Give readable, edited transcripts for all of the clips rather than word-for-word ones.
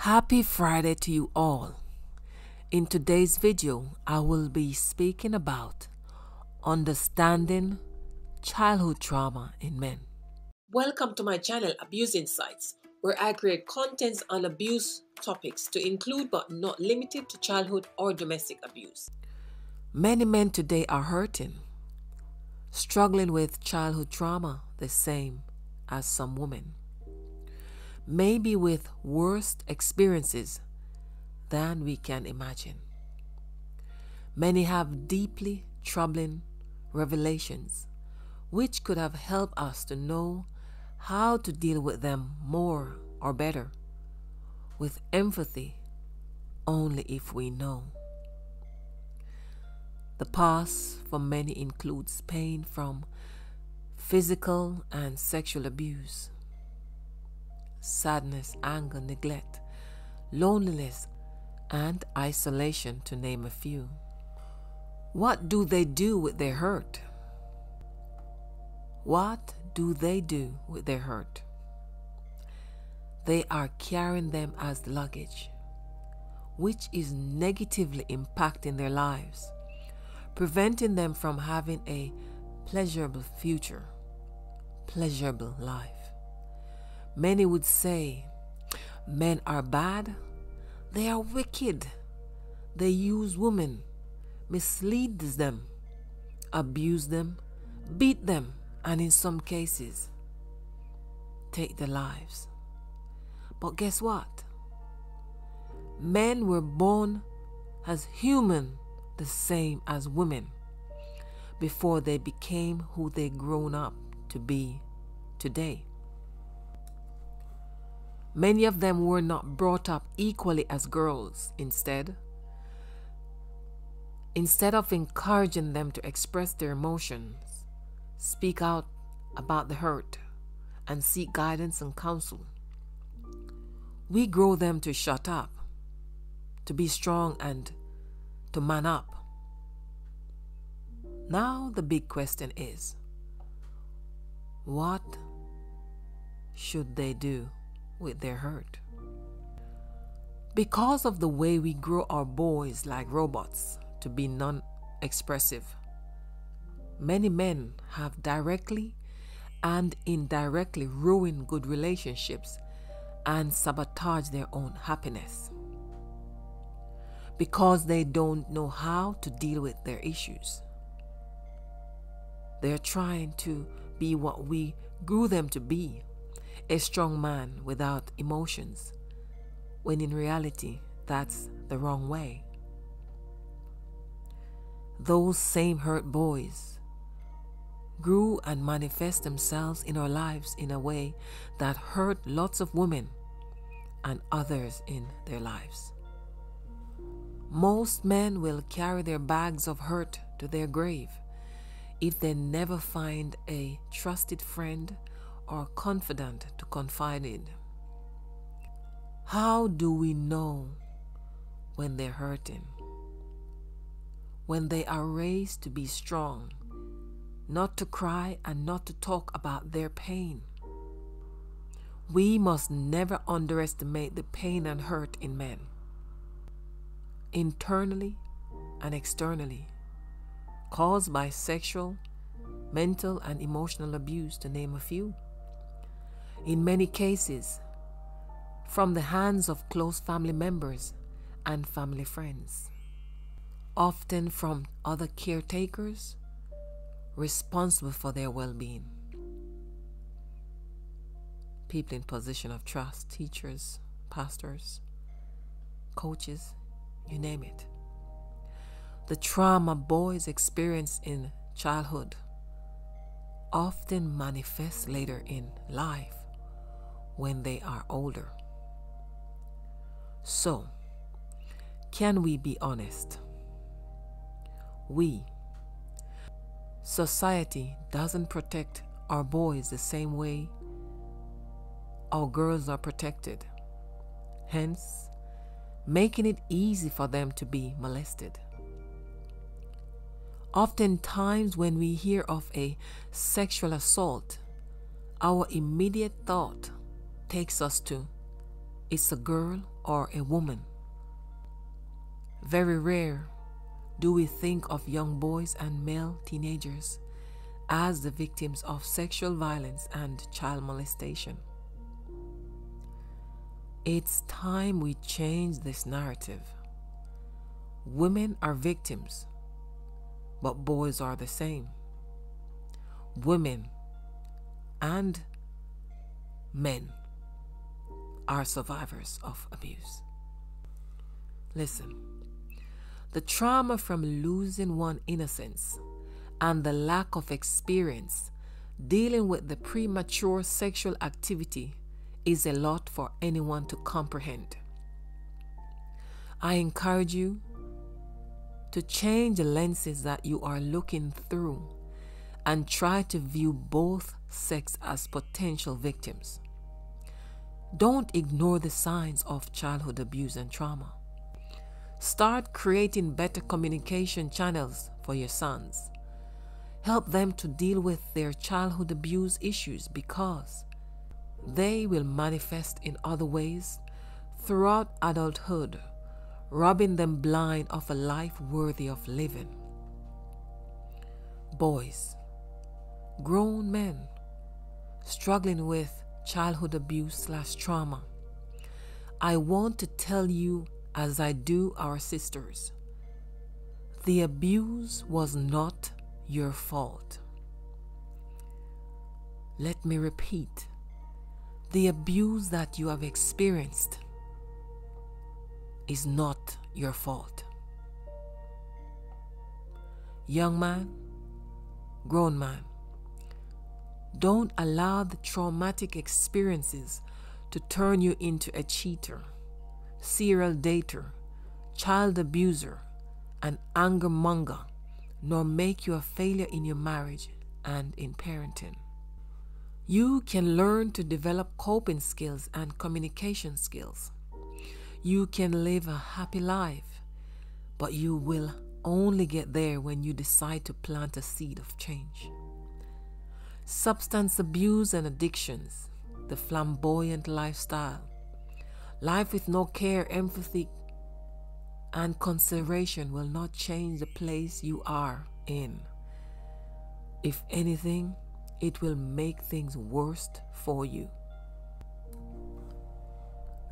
Happy Friday to you all. In today's video, I will be speaking about understanding childhood trauma in men. Welcome to my channel, Abuse Insights, where I create contents on abuse topics to include but not limited to childhood or domestic abuse. Many men today are hurting, struggling with childhood trauma the same as some women. Maybe with worse experiences than we can imagine. Many have deeply troubling revelations, which could have helped us to know how to deal with them more or better, with empathy only if we know. The past for many includes pain from physical and sexual abuse, sadness, anger, neglect, loneliness, and isolation, to name a few. What do they do with their hurt? What do they do with their hurt? They are carrying them as luggage, which is negatively impacting their lives, preventing them from having a pleasurable future, pleasurable life. Many would say, men are bad, they are wicked, they use women, mislead them, abuse them, beat them, and in some cases, take their lives. But guess what? Men were born as human, the same as women, before they became who they grown up to be today. Many of them were not brought up equally as girls. Instead of encouraging them to express their emotions, speak out about the hurt, and seek guidance and counsel, we grow them to shut up, to be strong, and to man up. Now the big question is, what should they do with their hurt? Because of the way we grow our boys like robots to be non-expressive, many men have directly and indirectly ruined good relationships and sabotage their own happiness because they don't know how to deal with their issues. They're trying to be what we grew them to be, a strong man without emotions, when in reality that's the wrong way. Those same hurt boys grew and manifest themselves in our lives in a way that hurt lots of women and others in their lives. Most men will carry their bags of hurt to their grave if they never find a trusted friend or confidant to confide in. How do we know when they're hurting? When they are raised to be strong, not to cry and not to talk about their pain. We must never underestimate the pain and hurt in men, internally and externally, caused by sexual, mental, and emotional abuse, to name a few. In many cases, from the hands of close family members and family friends, often from other caretakers responsible for their well-being. People in position of trust, teachers, pastors, coaches, you name it. The trauma boys experience in childhood often manifests later in life when they are older. So, can we be honest? Society doesn't protect our boys the same way our girls are protected, hence making it easy for them to be molested. Oftentimes when we hear of a sexual assault, our immediate thought takes us to it's a girl or a woman. Very rare do we think of young boys and male teenagers as the victims of sexual violence and child molestation. It's time we change this narrative. Women are victims, but boys are the same. Women and men are survivors of abuse. Listen, the trauma from losing one's innocence and the lack of experience dealing with the premature sexual activity is a lot for anyone to comprehend. I encourage you to change the lenses that you are looking through and try to view both sexes as potential victims. Don't ignore the signs of childhood abuse and trauma. Start creating better communication channels for your sons. Help them to deal with their childhood abuse issues because they will manifest in other ways throughout adulthood, robbing them blind of a life worthy of living. Boys, grown men struggling with childhood abuse/trauma, I want to tell you, as I do our sisters, the abuse was not your fault. Let me repeat, the abuse that you have experienced is not your fault. Young man, grown man, don't allow the traumatic experiences to turn you into a cheater, serial dater, child abuser, and anger monger, nor make you a failure in your marriage and in parenting. You can learn to develop coping skills and communication skills. You can live a happy life, but you will only get there when you decide to plant a seed of change. Substance abuse and addictions, the flamboyant lifestyle, life with no care, empathy, and consideration will not change the place you are in. If anything, it will make things worse for you.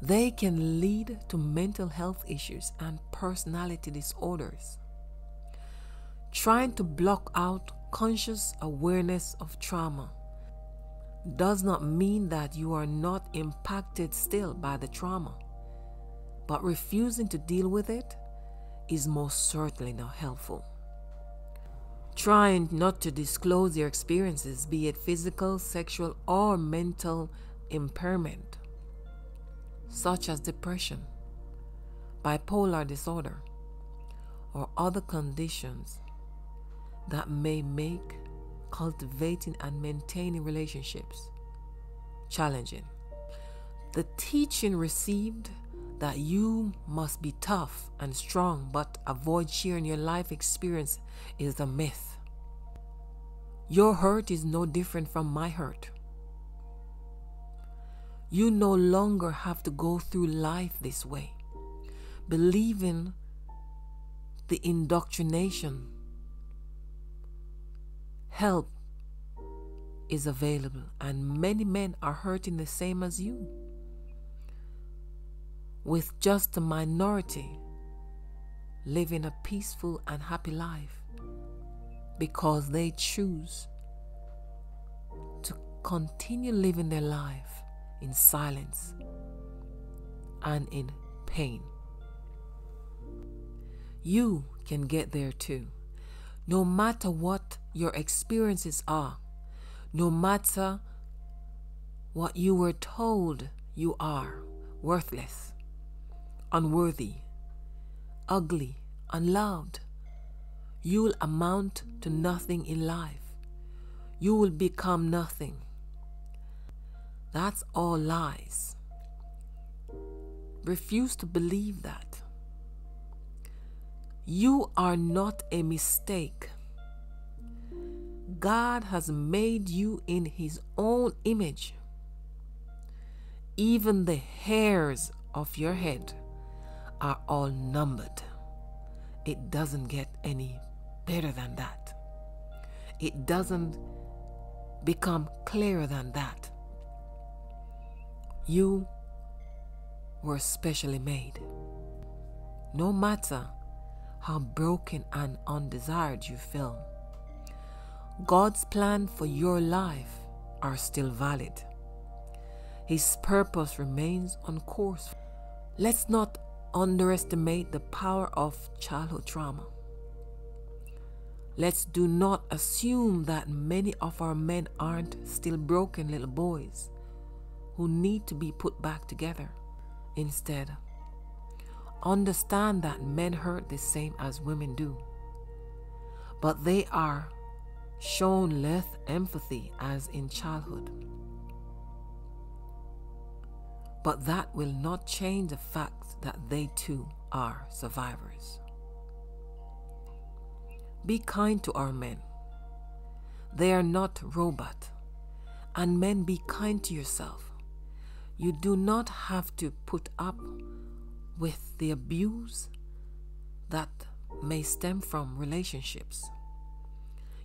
They can lead to mental health issues and personality disorders. Trying to block out conscious awareness of trauma does not mean that you are not impacted still by the trauma, but refusing to deal with it is most certainly not helpful. Trying not to disclose your experiences, be it physical, sexual, or mental impairment, such as depression, bipolar disorder, or other conditions that may make cultivating and maintaining relationships challenging. The teaching received that you must be tough and strong but avoid sharing your life experience is a myth. Your hurt is no different from my hurt. You no longer have to go through life this way, believing the indoctrination. Help is available, and many men are hurting the same as you, with just a minority living a peaceful and happy life because they choose to continue living their life in silence and in pain. You can get there too. No matter what your experiences are, no matter what you were told you are, worthless, unworthy, ugly, unloved, you'll amount to nothing in life. You will become nothing. That's all lies. Refuse to believe that. You are not a mistake. God has made you in His own image. even the hairs of your head are all numbered. It doesn't get any better than that. It doesn't become clearer than that. You were specially made. No matter how broken and undesired you feel, God's plan for your life are still valid. His purpose remains on course. Let's not underestimate the power of childhood trauma. Let's do not assume that many of our men aren't still broken little boys who need to be put back together. Instead, understand that men hurt the same as women do, but they are shown less empathy as in childhood. But that will not change the fact that they too are survivors. Be kind to our men. They are not robots. And men, be kind to yourself. You do not have to put up with the abuse that may stem from relationships.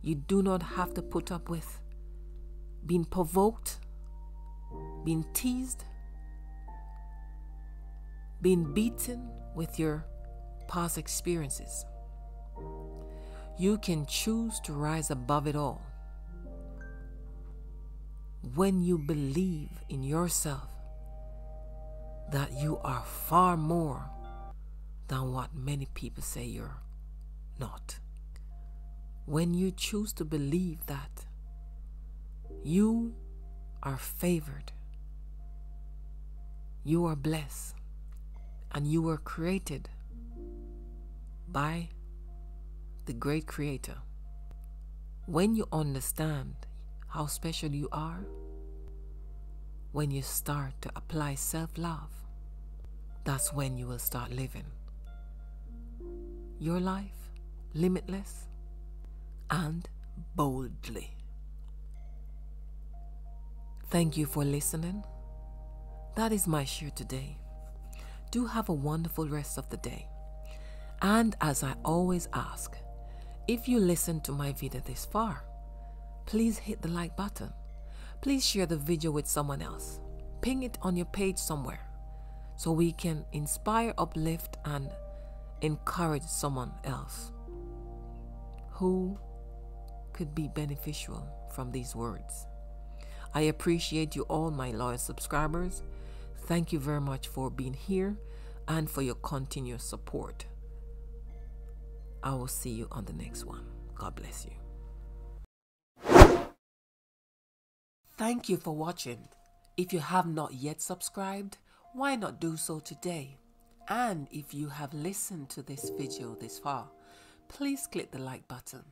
You do not have to put up with being provoked, being teased, being beaten with your past experiences. You can choose to rise above it all when you believe in yourself that you are far more than what many people say you're not. When you choose to believe that you are favored, you are blessed, and you were created by the great Creator. When you understand how special you are, when you start to apply self-love, that's when you will start living your life limitless and boldly. Thank you for listening. That is my share today. Do have a wonderful rest of the day. And as I always ask, if you listen to my video this far, please hit the like button. Please share the video with someone else. Ping it on your page somewhere so we can inspire, uplift, and encourage someone else who could be beneficial from these words. I appreciate you all, my loyal subscribers. Thank you very much for being here and for your continuous support. I will see you on the next one. God bless you. Thank you for watching. If you have not yet subscribed, why not do so today? And if you have listened to this video this far, please click the like button.